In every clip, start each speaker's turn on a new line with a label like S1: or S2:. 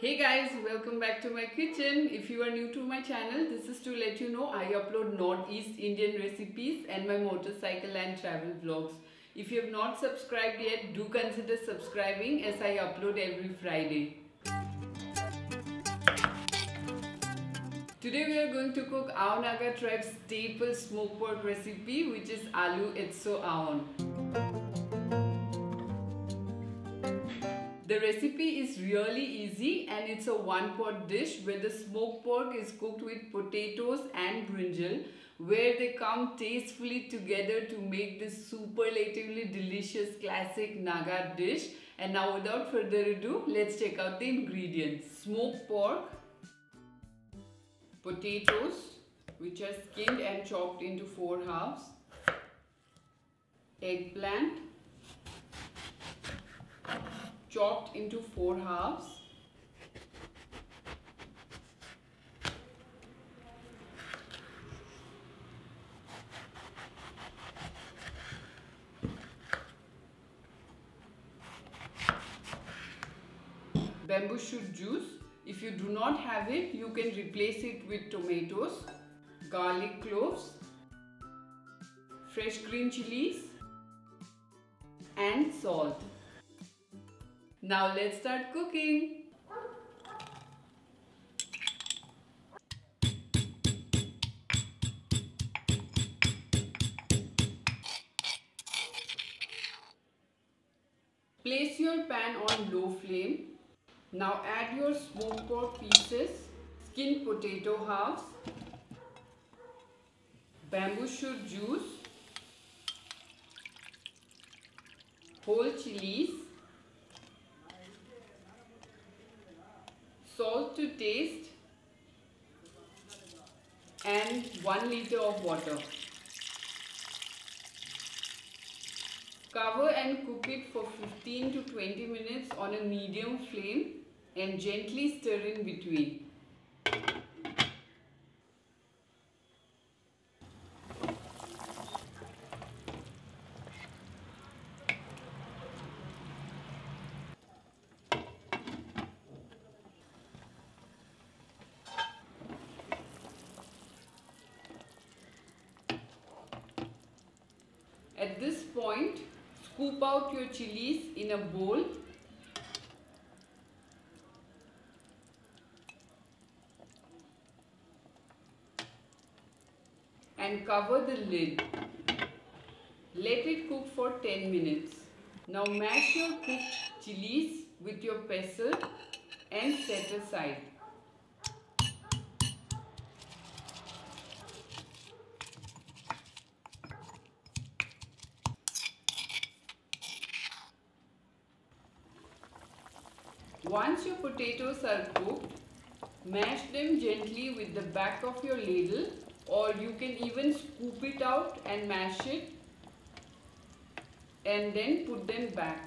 S1: Hey guys, welcome back to my kitchen. If you are new to my channel, this is to let you know I upload Northeast Indian recipes and my motorcycle and travel vlogs. If you have not subscribed yet, do consider subscribing as I upload every Friday. Today we are going to cook Ao Naga tribe's staple smoked pork recipe, which is Aloo Etso Aon. The recipe is really easy and it's a one-pot dish where the smoked pork is cooked with potatoes and brinjal, where they come tastefully together to make this superlatively delicious classic Naga dish. And now without further ado, let's check out the ingredients. Smoked pork, potatoes which are skinned and chopped into 4 halves, eggplant chopped into 4 halves, bamboo shoot juice. If you do not have it, you can replace it with tomatoes, garlic cloves, fresh green chilies and salt. Now let's start cooking. Place your pan on low flame. Now add your smoked pork pieces, skinned potato halves, bamboo shoot juice, whole chilies, salt to taste and 1 liter of water. Cover and cook it for 15 to 20 minutes on a medium flame and gently stir in between. At this point, scoop out your chilies in a bowl and cover the lid. Let it cook for 10 minutes. Now mash your cooked chilies with your pestle and set aside. Once your potatoes are cooked, mash them gently with the back of your ladle, or you can even scoop it out and mash it and then put them back.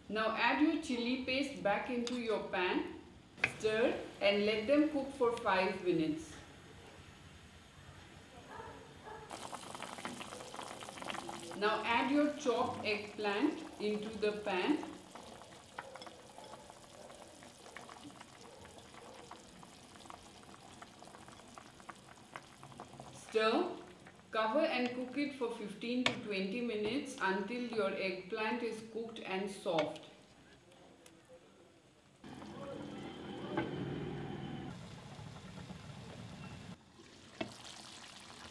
S1: Now add your chili paste back into your pan, stir and let them cook for 5 minutes. Now add your chopped eggplant into the pan. Stir. Cover and cook it for 15 to 20 minutes until your eggplant is cooked and soft.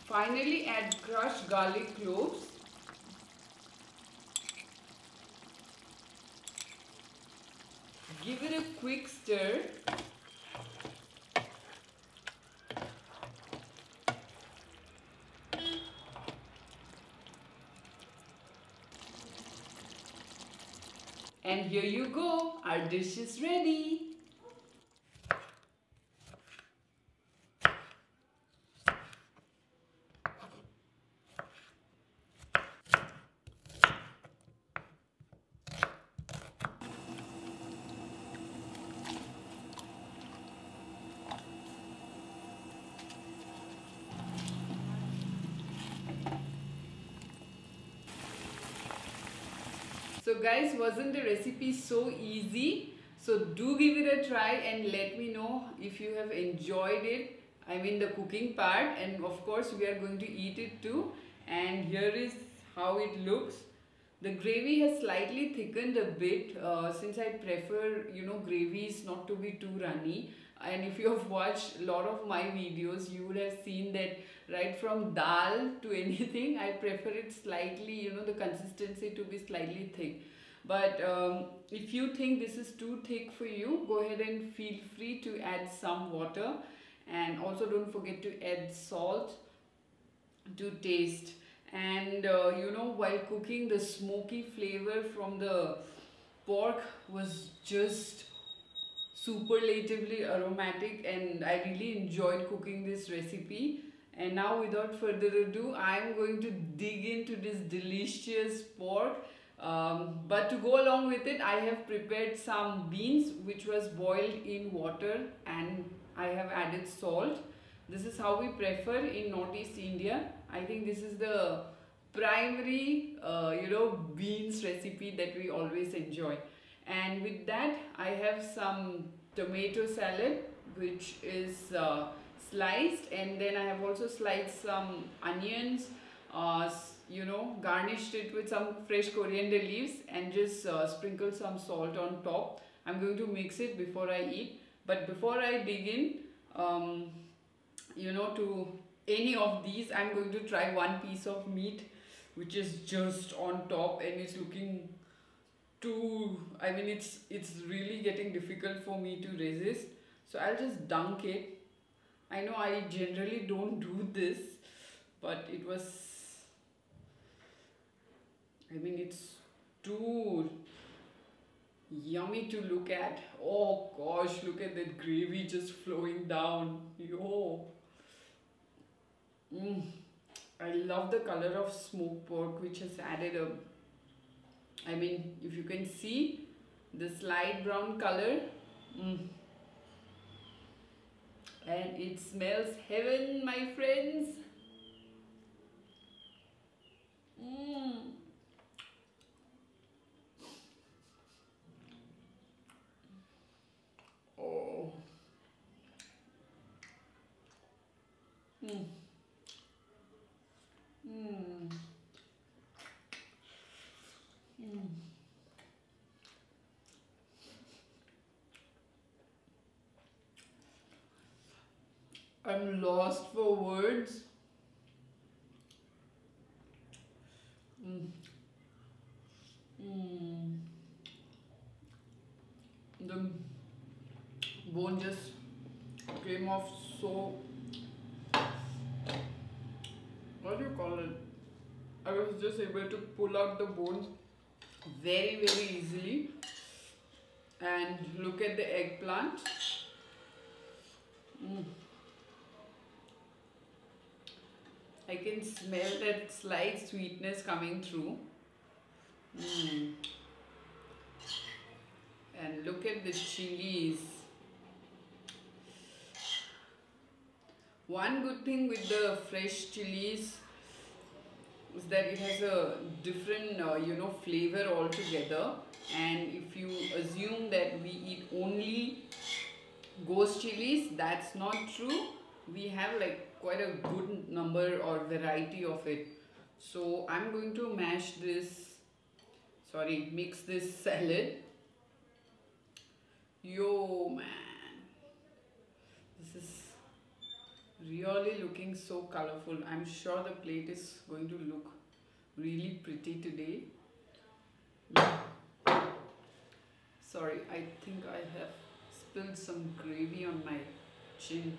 S1: Finally add crushed garlic cloves give it a quick stir. And here you go, our dish is ready. So guys, wasn't the recipe so easy? So do give it a try and let me know if you have enjoyed it. I mean the cooking part, and of course we are going to eat it too. And here is how it looks. The gravy has slightly thickened a bit since I prefer, gravies not to be too runny. And if you have watched a lot of my videos, you would have seen that right from dal to anything, I prefer it slightly, the consistency to be slightly thick. But if you think this is too thick for you, go ahead and feel free to add some water. And also don't forget to add salt to taste. And while cooking, the smoky flavor from the pork was just superlatively aromatic, and I really enjoyed cooking this recipe. And now without further ado, I am going to dig into this delicious pork. But to go along with it, I have prepared some beans which was boiled in water, and I have added salt. This is how we prefer in Northeast India. I think this is the primary beans recipe that we always enjoy. And with that, I have some tomato salad which is sliced, and then I have also sliced some onions, garnished it with some fresh coriander leaves, and just sprinkle some salt on top. I'm going to mix it before I eat. But before I dig in, to any of these, I'm going to try one piece of meat which is just on top, and it's looking too, it's really getting difficult for me to resist. So I'll just dunk it. I know I generally don't do this, but it's too yummy to look at. Oh gosh, look at that gravy just flowing down. Yo. I love the color of smoked pork, which has added if you can see the slight brown color. And it smells heaven, my friends. Oh. I'm lost for words. The bone just came off so, what do you call it? I was just able to pull out the bone very, very easily. And look at the eggplant. I can smell that slight sweetness coming through. And look at the chilies. One good thing with the fresh chilies is that it has a different flavor altogether. And if you assume that we eat only ghost chilies, that's not true. We have like quite a good number or variety of it. So I'm going to mix this salad. Yo man, this is really looking so colorful. I'm sure the plate is going to look really pretty today. Sorry, I think I have spilled some gravy on my chin.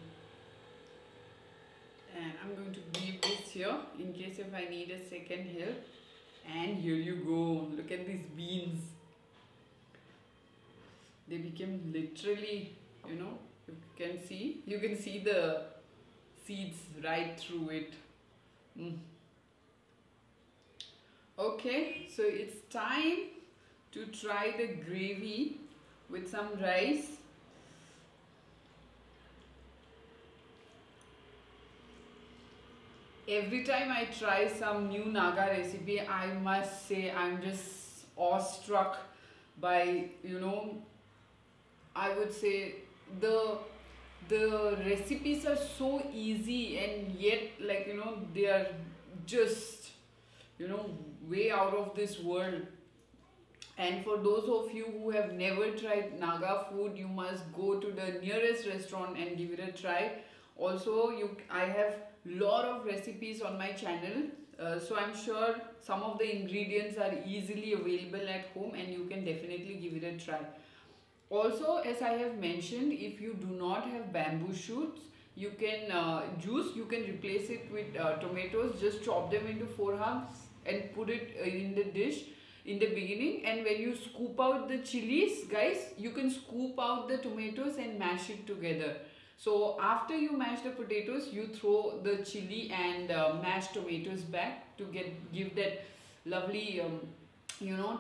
S1: And I'm going to leave this here in case if I need a second help. And here you go. Look at these beans. They became literally, you can see the seeds right through it. Okay, so it's time to try the gravy with some rice. Every time I try some new Naga recipe, I must say I'm just awestruck by, I would say the recipes are so easy, and yet they are just way out of this world. And for those of you who have never tried Naga food, you must go to the nearest restaurant and give it a try. Also, I have lot of recipes on my channel, so I'm sure some of the ingredients are easily available at home and you can definitely give it a try. Also, as I have mentioned, if you do not have bamboo shoots, you can replace it with tomatoes. Just chop them into 4 halves and put it in the dish in the beginning, and when you scoop out the chilies, guys, you can scoop out the tomatoes and mash it together. So after you mash the potatoes, you throw the chili and mashed tomatoes back to give that lovely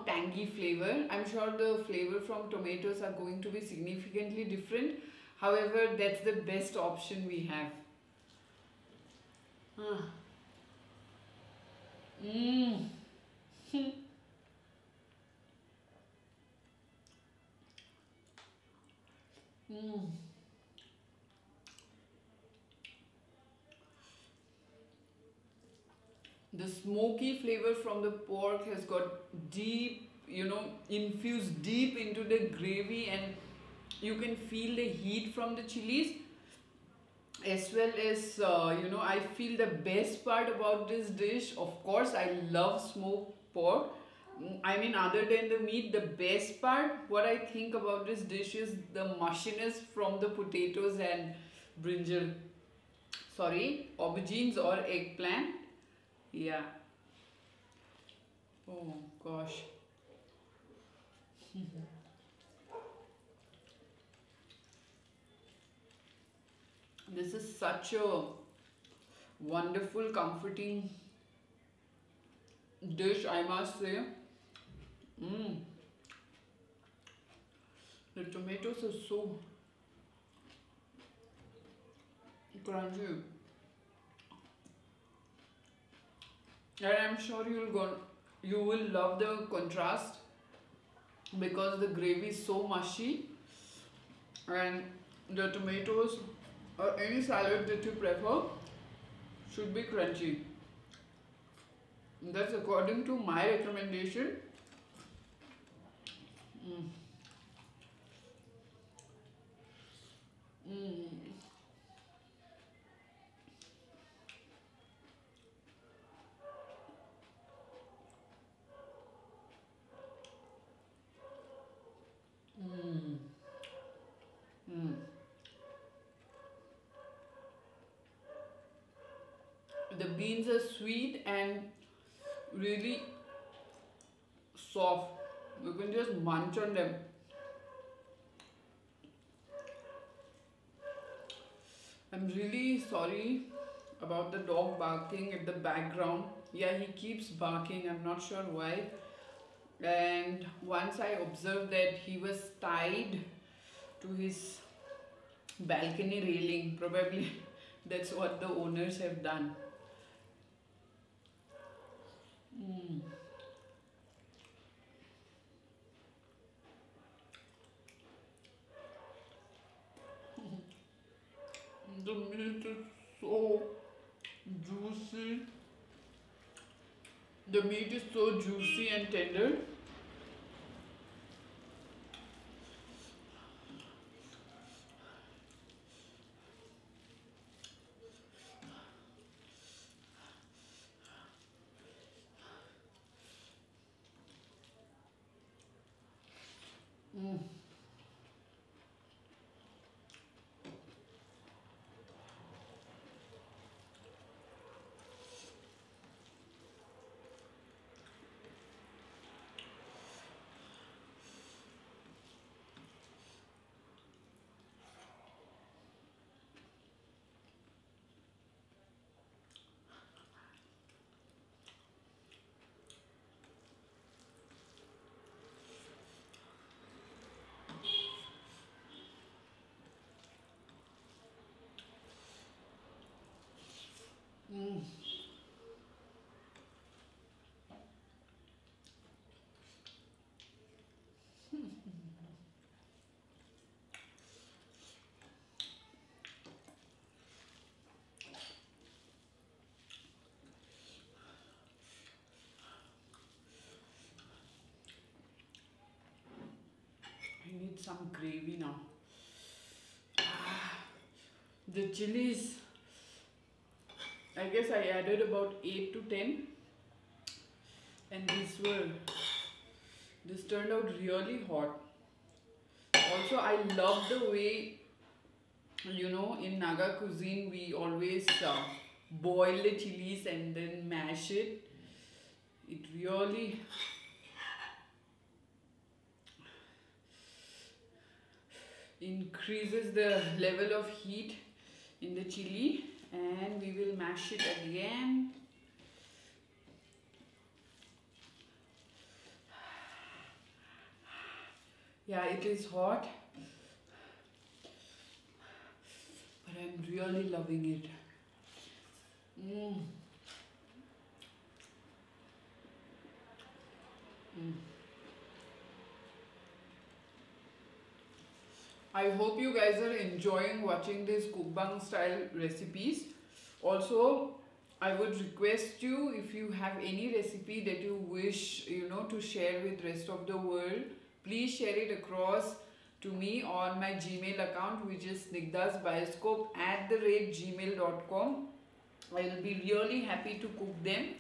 S1: tangy flavor. I'm sure the flavor from tomatoes are going to be significantly different. However, that's the best option we have. The smoky flavor from the pork has got deep, infused deep into the gravy, and you can feel the heat from the chilies, as well as I feel the best part about this dish, of course, I love smoked pork. I mean, other than the meat, the best part, what I think about this dish is the mushiness from the potatoes and brinjal. Sorry, aubergines or eggplant. Yeah. Oh gosh. This is such a wonderful, comforting dish, I must say. The tomatoes are so crunchy. And I'm sure you will love the contrast, because the gravy is so mushy and the tomatoes or any salad that you prefer should be crunchy. That's according to my recommendation. The beans are sweet and really soft. You can just munch on them. I'm really sorry about the dog barking at the background. Yeah, he keeps barking. I'm not sure why. And once I observed that he was tied to his balcony railing. Probably that's what the owners have done. The meat is so juicy. The meat is so juicy and tender. Mm. Mm. I need some gravy now. The chilies, I guess I added about 8 to 10, and this turned out really hot. Also, I love the way, in Naga cuisine we always boil the chilies and then mash it. It really increases the level of heat in the chili, and we will mash it again. Yeah, it is hot, but I'm really loving it. Mm. Mm. I hope you guys are enjoying watching these cookbang style recipes. Also, I would request you, if you have any recipe that you wish to share with rest of the world, please share it across to me on my Gmail account, which is snigdhasbioscope@gmail.com. I will be really happy to cook them.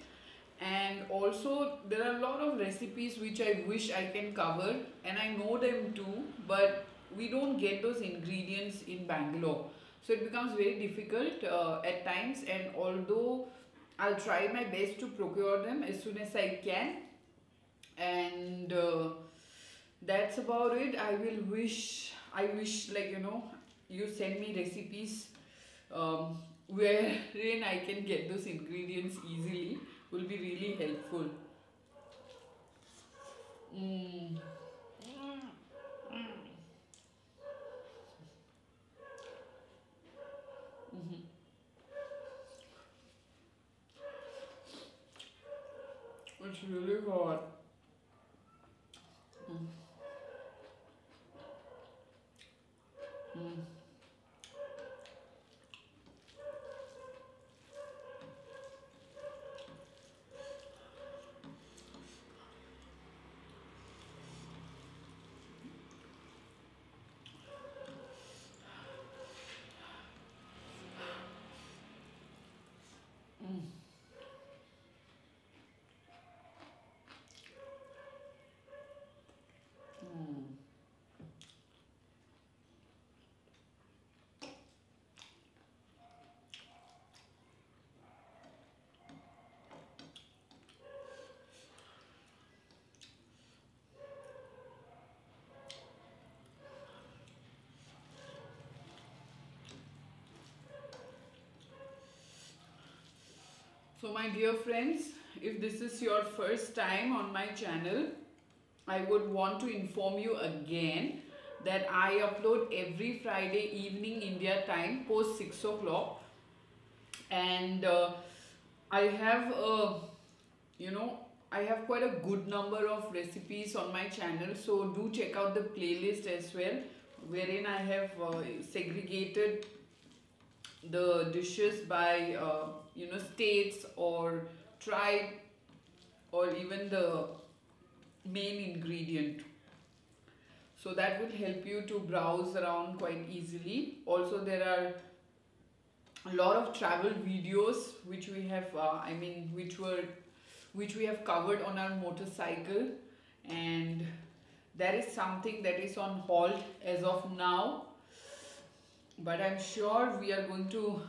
S1: And also, there are a lot of recipes which I wish I can cover, and I know them too, but we don't get those ingredients in Bangalore, so it becomes very difficult at times. And although I'll try my best to procure them as soon as I can, and that's about it. I wish, like, you send me recipes wherein I can get those ingredients easily, will be really helpful. Mm. Mhm. It's really hot. Mm. Mm. Mm. Mm. So my dear friends, if this is your first time on my channel, I would want to inform you again that I upload every Friday evening India time post 6 o'clock, and I have you know I have quite a good number of recipes on my channel, so do check out the playlist as well, wherein I have segregated the dishes by states or tribe, or even the main ingredient, so that will help you to browse around quite easily. Also, there are a lot of travel videos which we have which we have covered on our motorcycle, and That is something that is on hold as of now, but I'm sure we are going to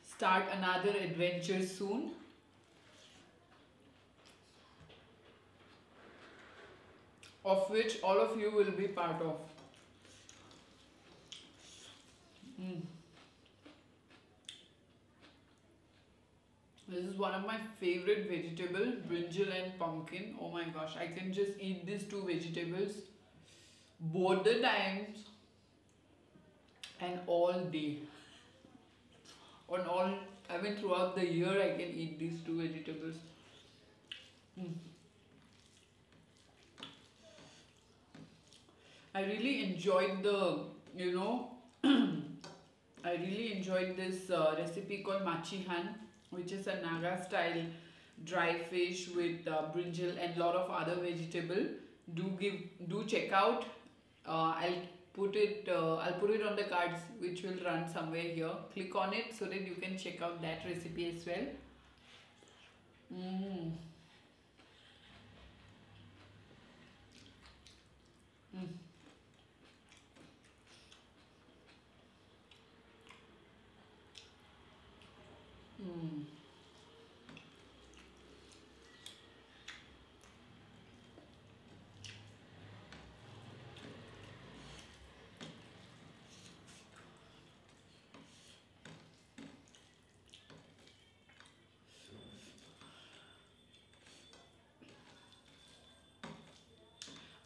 S1: start another adventure soon. Of which all of you will be part of. This is one of my favorite vegetable, brinjal and pumpkin. Oh my gosh, I can just eat these two vegetables both the times and all day. Throughout the year I can eat these two vegetables. I really enjoyed I really enjoyed this recipe called machihan, which is a Naga style dry fish with brinjal and lot of other vegetable. Do check out. I'll put it on the cards which will run somewhere here. Click on it so that you can check out that recipe as well. Mm. Mm. Mm.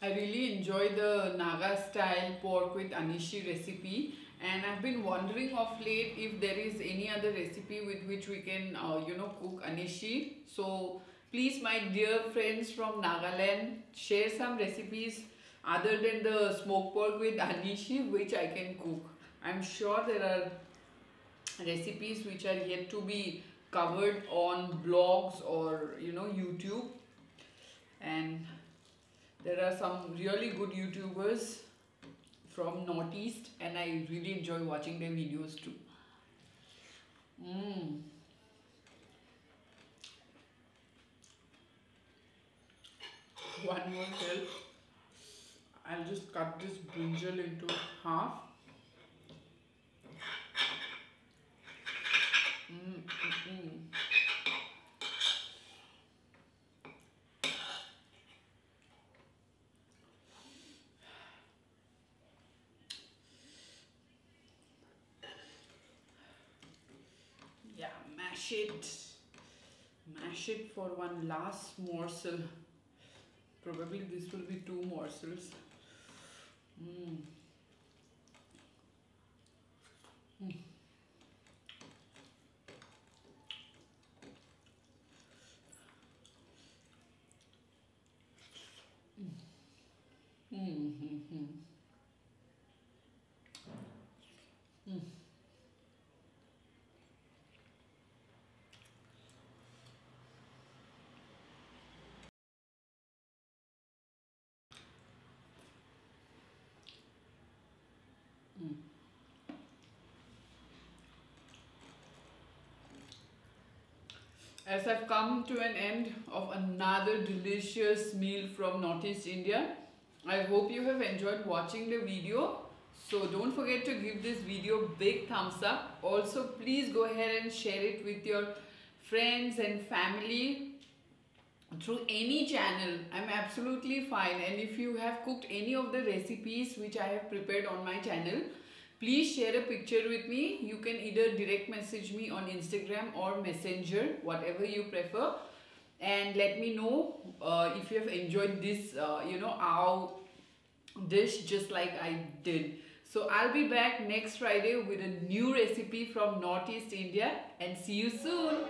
S1: I really enjoy the Naga style pork with anishi recipe, and I've been wondering of late if there is any other recipe with which we can cook anishi. So please, my dear friends from Nagaland, share some recipes other than the smoked pork with anishi which I can cook. I'm sure there are recipes which are yet to be covered on blogs or YouTube, and there are some really good YouTubers from Northeast and I really enjoy watching their videos too. One more help. I'll just cut this brinjal into half. Yeah, mash it for one last morsel. Probably this will be two morsels. As I've come to an end of another delicious meal from Northeast India, I hope you have enjoyed watching the video. So don't forget to give this video big thumbs up. Also, please go ahead and share it with your friends and family through any channel. I'm absolutely fine. And if you have cooked any of the recipes which I have prepared on my channel, please share a picture with me. You can either direct message me on Instagram or Messenger, whatever you prefer, and let me know if you have enjoyed this our dish just like I did. So I'll be back next Friday with a new recipe from Northeast India, and see you soon.